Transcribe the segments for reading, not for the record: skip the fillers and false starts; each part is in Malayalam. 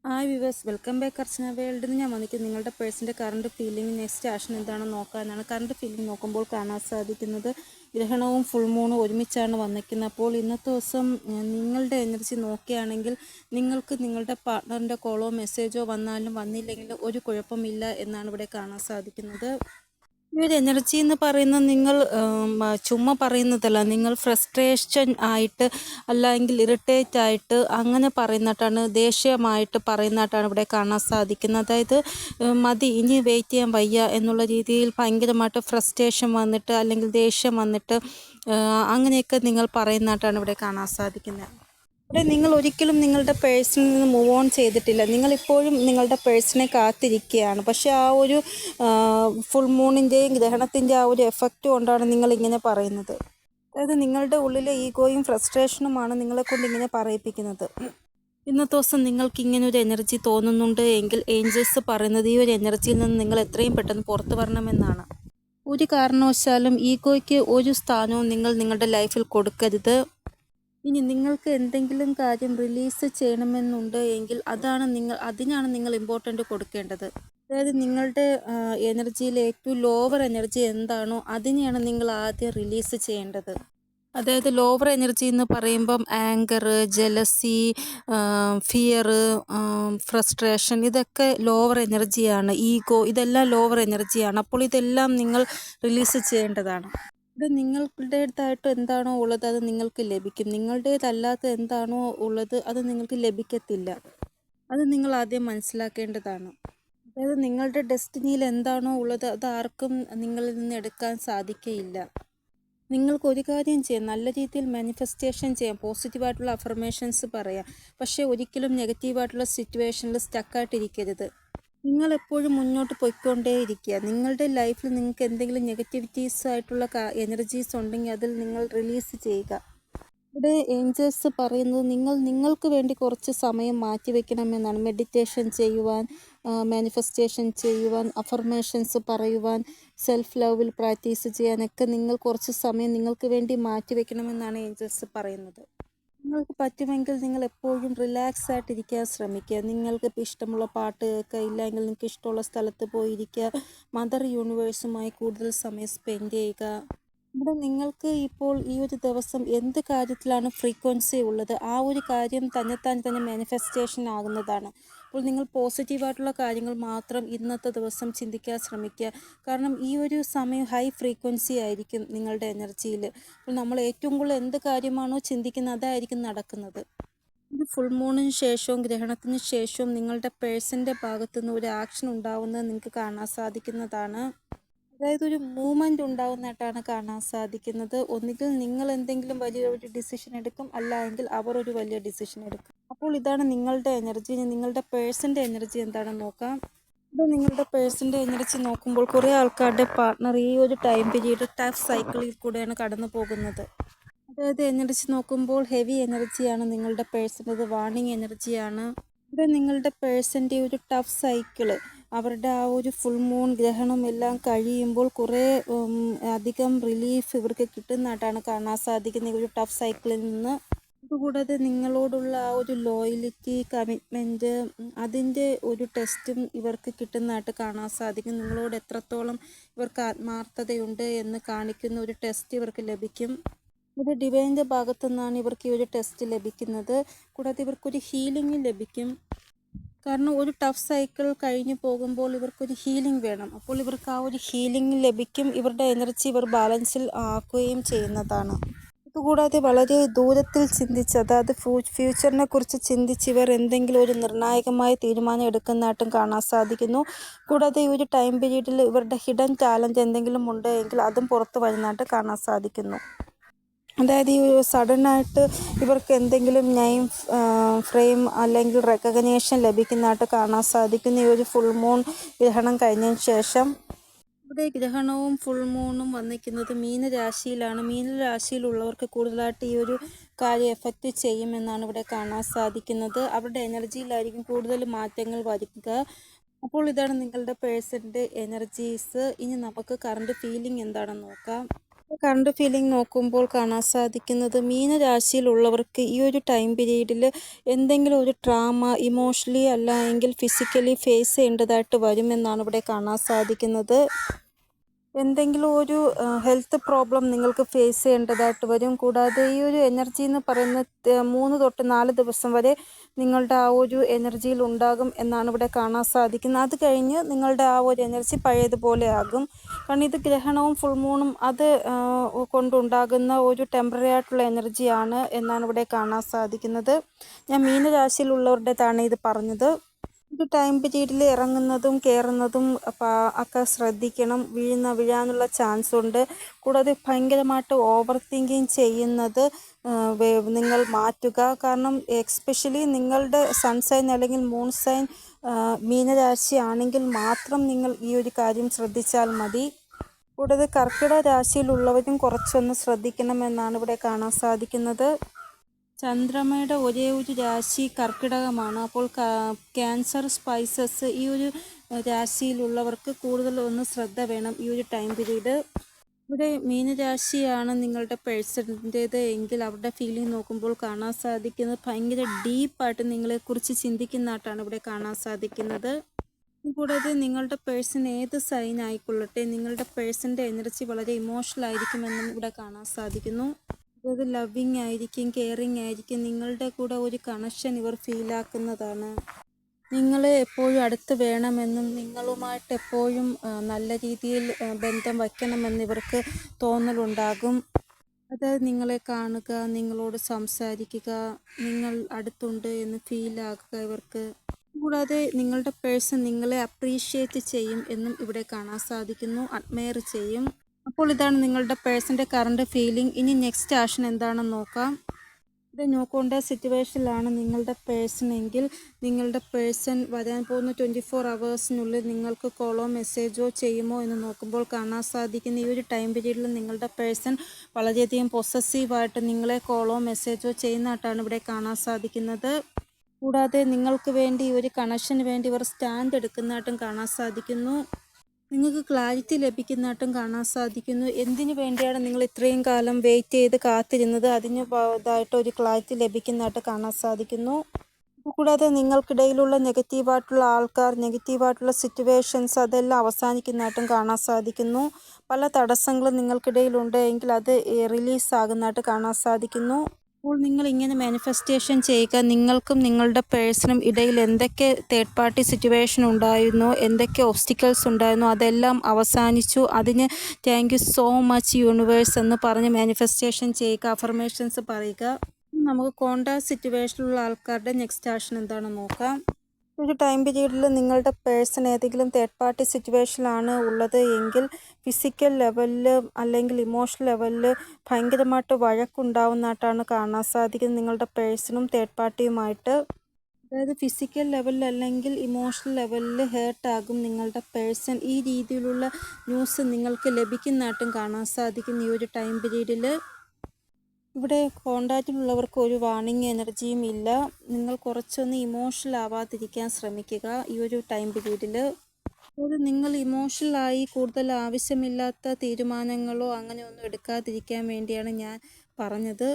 ഹായ് വിവേഴ്സ്, വെൽക്കം ബാക്ക് അർച്ചന വേൾഡിൽ ഞാൻ വന്നിട്ട് നിങ്ങളുടെ പേഴ്സിൻ്റെ കറണ്ട് ഫീലിംഗ് നെക്സ്റ്റ് ആക്ഷൻ എന്താണെന്ന് നോക്കാനാണ്. കറണ്ട് ഫീലിംഗ് നോക്കുമ്പോൾ കാണാൻ സാധിക്കുന്നത് ഗ്രഹണവും ഫുൾ മൂണും ഒരുമിച്ചാണ് വന്നിരിക്കുന്നത്. അപ്പോൾ ഇന്നത്തെ ദിവസം നിങ്ങളുടെ എനർജി നോക്കുകയാണെങ്കിൽ നിങ്ങൾക്ക് നിങ്ങളുടെ പാർട്ട്ണറിൻ്റെ കോളോ മെസ്സേജോ വന്നാലും വന്നില്ലെങ്കിലും ഒരു കുഴപ്പമില്ല എന്നാണ് ഇവിടെ കാണാൻ സാധിക്കുന്നത്. ഈ ഒരു എനർജി എന്ന് പറയുന്നത് നിങ്ങൾ ചുമ്മാ പറയുന്നതല്ല, നിങ്ങൾ ഫ്രസ്ട്രേഷൻ ആയിട്ട് അല്ലെങ്കിൽ ഇറിറ്റേറ്റ് ആയിട്ട് അങ്ങനെ പറയുന്നതായിട്ടാണ്, ദേഷ്യമായിട്ട് പറയുന്നതായിട്ടാണ് ഇവിടെ കാണാൻ സാധിക്കുന്നത്. അതായത് മതി, ഇനി വെയിറ്റ് ചെയ്യാൻ വയ്യ എന്നുള്ള രീതിയിൽ ഭയങ്കരമായിട്ട് ഫ്രസ്ട്രേഷൻ വന്നിട്ട് അല്ലെങ്കിൽ ദേഷ്യം വന്നിട്ട് അങ്ങനെയൊക്കെ നിങ്ങൾ പറയുന്നതായിട്ടാണ് ഇവിടെ കാണാൻ സാധിക്കുന്നത്. ഇവിടെ നിങ്ങൾ ഒരിക്കലും നിങ്ങളുടെ പേഴ്സിൽ നിന്ന് മൂവ് ഓൺ ചെയ്തിട്ടില്ല. നിങ്ങളിപ്പോഴും നിങ്ങളുടെ പേഴ്സിനെ കാത്തിരിക്കുകയാണ്. പക്ഷേ ആ ഒരു ഫുൾ മൂണിൻ്റെയും ഗ്രഹണത്തിൻ്റെ ആ ഒരു എഫക്റ്റ് കൊണ്ടാണ് നിങ്ങളിങ്ങനെ പറയുന്നത്. അതായത് നിങ്ങളുടെ ഉള്ളിലെ ഈഗോയും ഫ്രസ്ട്രേഷനുമാണ് നിങ്ങളെക്കൊണ്ട് ഇങ്ങനെ പറയിപ്പിക്കുന്നത്. ഇന്നത്തെ ദിവസം നിങ്ങൾക്ക് ഇങ്ങനെ ഒരു എനർജി തോന്നുന്നുണ്ട് എങ്കിൽ ഏഞ്ചൽസ് പറയുന്നത് ഈ ഒരു എനർജിയിൽ നിന്ന് നിങ്ങൾ എത്രയും പെട്ടെന്ന് പുറത്തു വരണമെന്നാണ്. ഒരു കാരണവശാലും ഈഗോയ്ക്ക് ഒരു സ്ഥാനവും നിങ്ങൾ നിങ്ങളുടെ ലൈഫിൽ കൊടുക്കരുത്. ഇനി നിങ്ങൾക്ക് എന്തെങ്കിലും കാര്യം റിലീസ് ചെയ്യണമെന്നുണ്ട് എങ്കിൽ അതിനാണ് നിങ്ങൾ ഇമ്പോർട്ടൻ്റ് കൊടുക്കേണ്ടത്. അതായത് നിങ്ങളുടെ എനർജിയിലെ ഏറ്റവും ലോവർ എനർജി എന്താണോ അതിനെയാണ് നിങ്ങൾ ആദ്യം റിലീസ് ചെയ്യേണ്ടത്. അതായത് ലോവർ എനർജി എന്ന് പറയുമ്പം ആങ്കർ, ജലസി, ഫിയർ, ഫ്രസ്ട്രേഷൻ, ഇതൊക്കെ ലോവർ എനർജിയാണ്. ഈഗോ, ഇതെല്ലാം ലോവർ എനർജിയാണ്. അപ്പോൾ ഇതെല്ലാം നിങ്ങൾ റിലീസ് ചെയ്യേണ്ടതാണ്. ഇത് നിങ്ങളുടേതായിട്ട് എന്താണോ ഉള്ളത് അത് നിങ്ങൾക്ക് ലഭിക്കും. നിങ്ങളുടേതല്ലാത്ത എന്താണോ ഉള്ളത് അത് നിങ്ങൾക്ക് ലഭിക്കത്തില്ല. അത് നിങ്ങൾ ആദ്യം മനസ്സിലാക്കേണ്ടതാണ്. അതായത് നിങ്ങളുടെ ഡെസ്റ്റിനിയിൽ എന്താണോ ഉള്ളത് അത് ആർക്കും നിങ്ങളിൽ നിന്ന് എടുക്കാൻ സാധിക്കയില്ല. നിങ്ങൾക്ക് ഒരു കാര്യം ചെയ്യാം, നല്ല രീതിയിൽ മാനിഫെസ്റ്റേഷൻ ചെയ്യാം, പോസിറ്റീവായിട്ടുള്ള അഫർമേഷൻസ് പറയാം. പക്ഷേ ഒരിക്കലും നെഗറ്റീവായിട്ടുള്ള സിറ്റുവേഷനിൽ സ്റ്റക്കായിട്ടിരിക്കരുത്. നിങ്ങൾ എപ്പോഴും മുന്നോട്ട് പോയിക്കൊണ്ടേയിരിക്കുക. നിങ്ങളുടെ ലൈഫിൽ നിങ്ങൾക്ക് എന്തെങ്കിലും നെഗറ്റിവിറ്റീസ് ആയിട്ടുള്ള എനർജീസ് ഉണ്ടെങ്കിൽ അതിൽ നിങ്ങൾ റിലീസ് ചെയ്യുക. ഇവിടെ ഏഞ്ചൽസ് പറയുന്നത് നിങ്ങൾക്ക് വേണ്ടി കുറച്ച് സമയം മാറ്റിവെക്കണമെന്നാണ്. മെഡിറ്റേഷൻ ചെയ്യുവാൻ, മാനിഫെസ്റ്റേഷൻ ചെയ്യുവാൻ, അഫർമേഷൻസ് പറയുവാൻ, സെൽഫ് ലവിൽ പ്രാക്ടീസ് ചെയ്യാനൊക്കെ നിങ്ങൾ കുറച്ച് സമയം നിങ്ങൾക്ക് വേണ്ടി മാറ്റിവെക്കണമെന്നാണ് ഏഞ്ചൽസ് പറയുന്നത്. നിങ്ങൾക്ക് പറ്റുമെങ്കിൽ നിങ്ങൾ എപ്പോഴും റിലാക്സ് ആയിട്ടിരിക്കാൻ ശ്രമിക്കുക. നിങ്ങൾക്ക് ഇപ്പോൾ ഇഷ്ടമുള്ള പാട്ട് കേൾക്കുക, ഇല്ലെങ്കിൽ നിങ്ങൾക്ക് ഇഷ്ടമുള്ള സ്ഥലത്ത് പോയിരിക്കുക, മദർ യൂണിവേഴ്സുമായി കൂടുതൽ സമയം സ്പെൻഡ് ചെയ്യുക. ഇവിടെ നിങ്ങൾക്ക് ഇപ്പോൾ ഈ ഒരു ദിവസം എന്ത് കാര്യത്തിലാണ് ഫ്രീക്വൻസി ഉള്ളത് ആ ഒരു കാര്യം തന്നെ മാനിഫെസ്റ്റേഷൻ ആകുന്നതാണ്. അപ്പോൾ നിങ്ങൾ പോസിറ്റീവായിട്ടുള്ള കാര്യങ്ങൾ മാത്രം ഇന്നത്തെ ദിവസം ചിന്തിക്കാൻ ശ്രമിക്കുക. കാരണം ഈ ഒരു സമയം ഹൈ ഫ്രീക്വൻസി ആയിരിക്കും നിങ്ങളുടെ എനർജിയിൽ. അപ്പോൾ നമ്മൾ ഏറ്റവും കൂടുതൽ എന്ത് കാര്യമാണോ ചിന്തിക്കുന്നത് അതായിരിക്കും നടക്കുന്നത്. ഒരു ഫുൾ മൂണിന് ശേഷവും ഗ്രഹണത്തിന് ശേഷവും നിങ്ങളുടെ പേഴ്സൻ്റെ ഭാഗത്തുനിന്ന് ഒരു ആക്ഷൻ ഉണ്ടാവുന്നത് നിങ്ങൾക്ക് കാണാൻ സാധിക്കുന്നതാണ്. അതായത് ഒരു മൂവ്മെൻറ്റ് ഉണ്ടാവുന്നതായിട്ടാണ് കാണാൻ സാധിക്കുന്നത്. ഒന്നുകിൽ നിങ്ങൾ എന്തെങ്കിലും വലിയൊരു ഡിസിഷൻ എടുക്കും, അല്ല എങ്കിൽ അവർ ഒരു വലിയ ഡിസിഷൻ എടുക്കും. അപ്പോൾ ഇതാണ് നിങ്ങളുടെ എനർജി. നിങ്ങളുടെ പേഴ്സൻ്റെ എനർജി എന്താണെന്ന് നോക്കാം. ഇത് നിങ്ങളുടെ പേഴ്സൻ്റെ എനർജി നോക്കുമ്പോൾ കുറേ ആൾക്കാരുടെ പാർട്ട്ണർ ഈ ഒരു ടൈം പീരീഡ് ടഫ് സൈക്കിളിൽ കൂടെയാണ് കടന്നു പോകുന്നത്. അതായത് എനർജി നോക്കുമ്പോൾ ഹെവി എനർജിയാണ് നിങ്ങളുടെ പേഴ്സൻ്റെത്, വാർണിംഗ് എനർജിയാണ്. ഇവിടെ നിങ്ങളുടെ പേഴ്സൻ്റെ ഒരു ടഫ് സൈക്കിള്, അവരുടെ ആ ഒരു ഫുൾ മൂൺ ഗ്രഹണം എല്ലാം കഴിയുമ്പോൾ കുറേ അധികം റിലീഫ് ഇവർക്ക് കിട്ടുന്നതായിട്ടാണ് കാണാൻ സാധിക്കുന്നത് ഈ ഒരു ടഫ് സൈക്കിളിൽ നിന്ന്. അതുകൂടാതെ നിങ്ങളോടുള്ള ആ ഒരു ലോയലിറ്റി, കമ്മിറ്റ്മെൻറ്റ്, അതിൻ്റെ ഒരു ടെസ്റ്റും ഇവർക്ക് കിട്ടുന്നതായിട്ട് കാണാൻ സാധിക്കും. നിങ്ങളോട് എത്രത്തോളം ഇവർക്ക് ആത്മാർത്ഥതയുണ്ട് എന്ന് കാണിക്കുന്ന ഒരു ടെസ്റ്റ് ഇവർക്ക് ലഭിക്കും. ഇത് ഡിവൈൻ്റെ ഭാഗത്തു നിന്നാണ് ഇവർക്ക് ഈ ഒരു ടെസ്റ്റ് ലഭിക്കുന്നത്. കൂടാതെ ഇവർക്കൊരു ഹീലിംഗ് ലഭിക്കും. കാരണം ഒരു ടഫ് സൈക്കിൾ കഴിഞ്ഞു പോകുമ്പോൾ ഇവർക്കൊരു ഹീലിംഗ് വേണം. അപ്പോൾ ഇവർക്ക് ആ ഒരു ഹീലിംഗ് ലഭിക്കും. ഇവരുടെ എനർജി ഇവർ ബാലൻസിൽ ആക്കുകയും ചെയ്യുന്നതാണ്. അതുകൂടാതെ വളരെ ദൂരത്തിൽ ചിന്തിച്ച്, അതായത് ഫ്യൂച്ചറിനെ കുറിച്ച് ചിന്തിച്ച് ഇവർ എന്തെങ്കിലും ഒരു നിർണായകമായ തീരുമാനം എടുക്കുന്നതായിട്ടും കാണാൻ സാധിക്കുന്നു. കൂടാതെ ഈ ഒരു ടൈം പീരീഡിൽ ഇവരുടെ ഹിഡൻ ടാലൻറ്റ് എന്തെങ്കിലും ഉണ്ട് എങ്കിൽ അതും പുറത്ത് വരുന്നതായിട്ട് കാണാൻ സാധിക്കുന്നു. അതായത് ഈ ഒരു സഡനായിട്ട് ഇവർക്ക് എന്തെങ്കിലും നെയിം ഫ്രെയിം അല്ലെങ്കിൽ റെക്കഗ്നേഷൻ ലഭിക്കുന്നതായിട്ട് കാണാൻ സാധിക്കുന്നു ഈ ഒരു ഫുൾ മൂൺ ഗ്രഹണം കഴിഞ്ഞതിന് ശേഷം. ഇവിടെ ഗ്രഹണവും ഫുൾ മൂണും വന്നിരിക്കുന്നത് മീനരാശിയിലാണ്. മീനരാശിയിലുള്ളവർക്ക് കൂടുതലായിട്ട് ഈ ഒരു കാര്യം എഫക്റ്റ് ചെയ്യുമെന്നാണ് ഇവിടെ കാണാൻ സാധിക്കുന്നത്. അവരുടെ എനർജിയിലായിരിക്കും കൂടുതൽ മാറ്റങ്ങൾ വരുത്തുക. അപ്പോൾ ഇതാണ് നിങ്ങളുടെ പേഴ്സൻ്റെ എനർജീസ്. ഇനി നമുക്ക് കറണ്ട് ഫീലിംഗ് എന്താണെന്ന് നോക്കാം. കറണ്ട് ഫീലിംഗ് നോക്കുമ്പോൾ കാണാൻ സാധിക്കുന്നത് മീനരാശിയിലുള്ളവർക്ക് ഈ ഒരു ടൈം പീരീഡിൽ എന്തെങ്കിലും ഒരു ട്രാമ ഇമോഷണലി അല്ല എങ്കിൽ ഫിസിക്കലി ഫേസ് ചെയ്യേണ്ടതായിട്ട് വരുമെന്നാണ് ഇവിടെ കാണാൻ സാധിക്കുന്നത്. എന്തെങ്കിലും ഒരു ഹെൽത്ത് പ്രോബ്ലം നിങ്ങൾക്ക് ഫേസ് ചെയ്യേണ്ടതായിട്ട് വരും. കൂടാതെ ഈ ഒരു എനർജി എന്ന് പറയുന്നത് 3 തൊട്ട് 4 ദിവസം വരെ നിങ്ങളുടെ ആ ഒരു എനർജിയിൽ ഉണ്ടാകും എന്നാണ് ഇവിടെ കാണാൻ സാധിക്കുന്നത്. അത് കഴിഞ്ഞ് നിങ്ങളുടെ ആ ഒരു എനർജി പഴയതുപോലെ ആകും. കാരണം ഇത് ഗ്രഹണവും ഫുൾ മൂണും അത് കൊണ്ടുണ്ടാകുന്ന ഒരു ടെമ്പററി ആയിട്ടുള്ള എനർജിയാണ് എന്നാണ് ഇവിടെ കാണാൻ സാധിക്കുന്നത്. ഞാൻ മീനരാശിയിലുള്ളവരുടേതാണ് ഇത് പറഞ്ഞത്. ഒരു ടൈം പീരീഡിൽ ഇറങ്ങുന്നതും കയറുന്നതും ഒക്കെ ശ്രദ്ധിക്കണം. വീഴാനുള്ള ചാൻസ് ഉണ്ട്. കൂടാതെ ഭയങ്കരമായിട്ട് ഓവർ തിങ്കിങ് ചെയ്യുന്നത് നിങ്ങൾ മാറ്റുക. കാരണം എസ്പെഷ്യലി നിങ്ങളുടെ സൺ സൈൻ അല്ലെങ്കിൽ മൂൺ സൈൻ മീനരാശി ആണെങ്കിൽ മാത്രം നിങ്ങൾ ഈ ഒരു കാര്യം ശ്രദ്ധിച്ചാൽ മതി. കൂടാതെ കർക്കിടക രാശിയിലുള്ളവരും കുറച്ചൊന്ന് ശ്രദ്ധിക്കണമെന്നാണ് ഇവിടെ കാണാൻ സാധിക്കുന്നത്. ചന്ദ്രമയുടെ ഒരേ ഒരു രാശി കർക്കിടകമാണ്. അപ്പോൾ ക്യാൻസർ സ്പൈസസ് ഈ ഒരു രാശിയിലുള്ളവർക്ക് കൂടുതൽ ഒന്ന് ശ്രദ്ധ വേണം ഈ ഒരു ടൈം പീരീഡ്. ഇവിടെ മീനരാശിയാണ് നിങ്ങളുടെ പേഴ്സണിൻ്റേത് എങ്കിൽ അവരുടെ ഫീലിംഗ് നോക്കുമ്പോൾ കാണാൻ സാധിക്കുന്നത് ഭയങ്കര ഡീപ്പായിട്ട് നിങ്ങളെക്കുറിച്ച് ചിന്തിക്കുന്നതായിട്ടാണ് ഇവിടെ കാണാൻ സാധിക്കുന്നത്. കൂടാതെ നിങ്ങളുടെ പേഴ്സൺ ഏത് സൈൻ ആയിക്കൊള്ളട്ടെ നിങ്ങളുടെ പേഴ്സൻ്റെ എനർജി വളരെ ഇമോഷണൽ ആയിരിക്കുമെന്നും ഇവിടെ കാണാൻ സാധിക്കുന്നു. അത് ലവിങ് ആയിരിക്കും, കെയറിങ് ആയിരിക്കും. നിങ്ങളുടെ കൂടെ ഒരു കണക്ഷൻ ഇവർ ഫീലാക്കുന്നതാണ്. നിങ്ങളെ എപ്പോഴും അടുത്ത് വേണമെന്നും നിങ്ങളുമായിട്ട് എപ്പോഴും നല്ല രീതിയിൽ ബന്ധം വയ്ക്കണമെന്ന് ഇവർക്ക് തോന്നലുണ്ടാകും. അതായത് നിങ്ങളെ കാണുക, നിങ്ങളോട് സംസാരിക്കുക, നിങ്ങൾ അടുത്തുണ്ട് എന്ന് ഫീലാക്കുക ഇവർക്ക്. കൂടാതെ നിങ്ങളുടെ പേഴ്സൺ നിങ്ങളെ അപ്രീഷിയേറ്റ് ചെയ്യും എന്നും ഇവിടെ കാണാൻ സാധിക്കുന്നു, അഡ്മയർ ചെയ്യും. അപ്പോൾ ഇതാണ് നിങ്ങളുടെ പേഴ്സൻ്റെ കറണ്ട് ഫീലിംഗ്. ഇനി നെക്സ്റ്റ് ആക്ഷൻ എന്താണെന്ന് നോക്കാം. ഇത് നോക്കേണ്ട സിറ്റുവേഷനിലാണ് നിങ്ങളുടെ പേഴ്സൺ എങ്കിൽ നിങ്ങളുടെ പേഴ്സൺ വരാൻ പോകുന്ന 24 hours നിങ്ങൾക്ക് കോളോ മെസ്സേജോ ചെയ്യുമോ എന്ന് നോക്കുമ്പോൾ കാണാൻ സാധിക്കുന്ന ഈ ഒരു ടൈം പീരീഡിൽ നിങ്ങളുടെ പേഴ്സൺ വളരെയധികം പൊസസീവായിട്ട് നിങ്ങളെ കോളോ മെസ്സേജോ ചെയ്യുന്നതായിട്ടാണ് ഇവിടെ കാണാൻ സാധിക്കുന്നത്. കൂടാതെ നിങ്ങൾക്ക് വേണ്ടി ഒരു കണക്ഷന് വേണ്ടി ഇവർ സ്റ്റാൻഡ് എടുക്കുന്നതായിട്ടും കാണാൻ സാധിക്കുന്നു. നിങ്ങൾക്ക് ക്ലാരിറ്റി ലഭിക്കുന്നതായിട്ടും കാണാൻ സാധിക്കുന്നു. എന്തിനു വേണ്ടിയാണ് നിങ്ങൾ ഇത്രയും കാലം വെയിറ്റ് ചെയ്ത് കാത്തിരുന്നത് അതിന് ഇതായിട്ട് ഒരു ക്ലാരിറ്റി ലഭിക്കുന്നതായിട്ട് കാണാൻ സാധിക്കുന്നു. കൂടാതെ നിങ്ങൾക്കിടയിലുള്ള നെഗറ്റീവായിട്ടുള്ള ആൾക്കാർ, നെഗറ്റീവായിട്ടുള്ള സിറ്റുവേഷൻസ് അതെല്ലാം അവസാനിക്കുന്നതായിട്ടും കാണാൻ സാധിക്കുന്നു. പല തടസ്സങ്ങളും നിങ്ങൾക്കിടയിലുണ്ട് എങ്കിൽ അത് റിലീസാകുന്നതായിട്ട് കാണാൻ സാധിക്കുന്നു. അപ്പോൾ നിങ്ങൾ ഇങ്ങനെ മാനിഫെസ്റ്റേഷൻ ചെയ്യുക. നിങ്ങൾക്കും നിങ്ങളുടെ പേഴ്സണും ഇടയിൽ എന്തൊക്കെ തേർഡ് പാർട്ടി സിറ്റുവേഷൻ ഉണ്ടായിരുന്നോ, എന്തൊക്കെ ഒബ്സ്റ്റിക്കിൾസ് ഉണ്ടായിരുന്നോ അതെല്ലാം അവസാനിച്ചു. അതിന് thank you so much universe എന്ന് പറഞ്ഞ് മാനിഫെസ്റ്റേഷൻ ചെയ്യുക, അഫർമേഷൻസ് പറയുക. നമുക്ക് കോണ്ടാക്ട് സിറ്റുവേഷനിലുള്ള ആൾക്കാരുടെ നെക്സ്റ്റ് ആക്ഷൻ എന്താണെന്ന് നോക്കാം. ഒരു ടൈം പീരീഡിൽ നിങ്ങളുടെ പേഴ്സൺ ഏതെങ്കിലും തേർഡ് പാർട്ടി സിറ്റുവേഷനിലാണ് ഉള്ളത് എങ്കിൽ ഫിസിക്കൽ ലെവലിൽ അല്ലെങ്കിൽ ഇമോഷണൽ ലെവലിൽ ഭയങ്കരമായിട്ട് വഴക്കുണ്ടാവുന്നതായിട്ടാണ് കാണാൻ സാധിക്കുന്നത് നിങ്ങളുടെ പേഴ്സണും തേർഡ് പാർട്ടിയുമായിട്ട്. അതായത് ഫിസിക്കൽ ലെവലിൽ അല്ലെങ്കിൽ ഇമോഷണൽ ലെവലിൽ ഹേർട്ടാകും നിങ്ങളുടെ പേഴ്സൺ. ഈ രീതിയിലുള്ള ന്യൂസ് നിങ്ങൾക്ക് ലഭിക്കുന്നതായിട്ടും കാണാൻ സാധിക്കും ഈ ഒരു ടൈം പീരീഡിൽ. ഇവിടെ കോണ്ടാക്റ്റിലുള്ളവർക്ക് ഒരു വാർണിംഗ് എനർജിയും ഇല്ല. നിങ്ങൾ കുറച്ചൊന്ന് ഇമോഷണൽ ആവാതിരിക്കാൻ ശ്രമിക്കുക ഈ ഒരു ടൈം പീരീഡിൽ. അത് നിങ്ങൾ ഇമോഷണലായി കൂടുതൽ ആവശ്യമില്ലാത്ത തീരുമാനങ്ങളോ അങ്ങനെയൊന്നും എടുക്കാതിരിക്കാൻ വേണ്ടിയാണ് ഞാൻ പറഞ്ഞത്.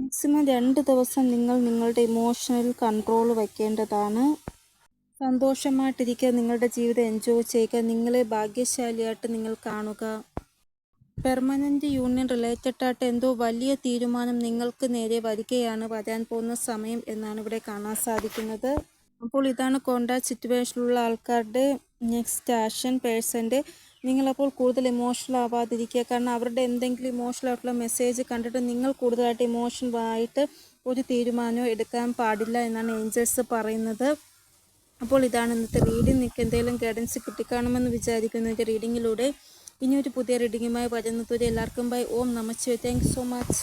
മാക്സിമം 2 ദിവസം നിങ്ങൾ നിങ്ങളുടെ ഇമോഷണൽ കൺട്രോൾ വയ്ക്കേണ്ടതാണ്. സന്തോഷമായിട്ടിരിക്കുക, നിങ്ങളുടെ ജീവിതം എൻജോയ് ചെയ്യുക, നിങ്ങളെ ഭാഗ്യശാലിയായിട്ട് നിങ്ങൾ കാണുക. പെർമനൻ്റ് യൂണിയൻ റിലേറ്റഡ് ആയിട്ട് എന്തോ വലിയ തീരുമാനം നിങ്ങൾക്ക് നേരെ വരാൻ പോകുന്ന സമയം എന്നാണ് ഇവിടെ കാണാൻ സാധിക്കുന്നത്. അപ്പോൾ ഇതാണ് കോണ്ടാക്ട് സിറ്റുവേഷനിലുള്ള ആൾക്കാരുടെ നെക്സ്റ്റ് ആക്ഷൻ പേഴ്സൻ്റെ. നിങ്ങളപ്പോൾ കൂടുതൽ ഇമോഷണൽ ആവാതിരിക്കുക. കാരണം അവരുടെ എന്തെങ്കിലും ഇമോഷണൽ ആയിട്ടുള്ള മെസ്സേജ് കണ്ടിട്ട് നിങ്ങൾ കൂടുതലായിട്ട് ഇമോഷണലായിട്ട് ഒരു തീരുമാനവും എടുക്കാൻ പാടില്ല എന്നാണ് ഏഞ്ചൽസ് പറയുന്നത്. അപ്പോൾ ഇതാണ് ഇന്നത്തെ റീഡിംഗ്. നിങ്ങൾക്ക് എന്തെങ്കിലും ഗൈഡൻസ് കിട്ടിക്കാണുമെന്ന് വിചാരിക്കുന്നു ഇന്നത്തെ റീഡിങ്ങിലൂടെ. ഇനിയൊരു പുതിയ റീഡിങ്ങുമായി വരുന്നതുവരെ എല്ലാവർക്കും ബൈ. ഓം നമഃശിവായ. Thank you so much.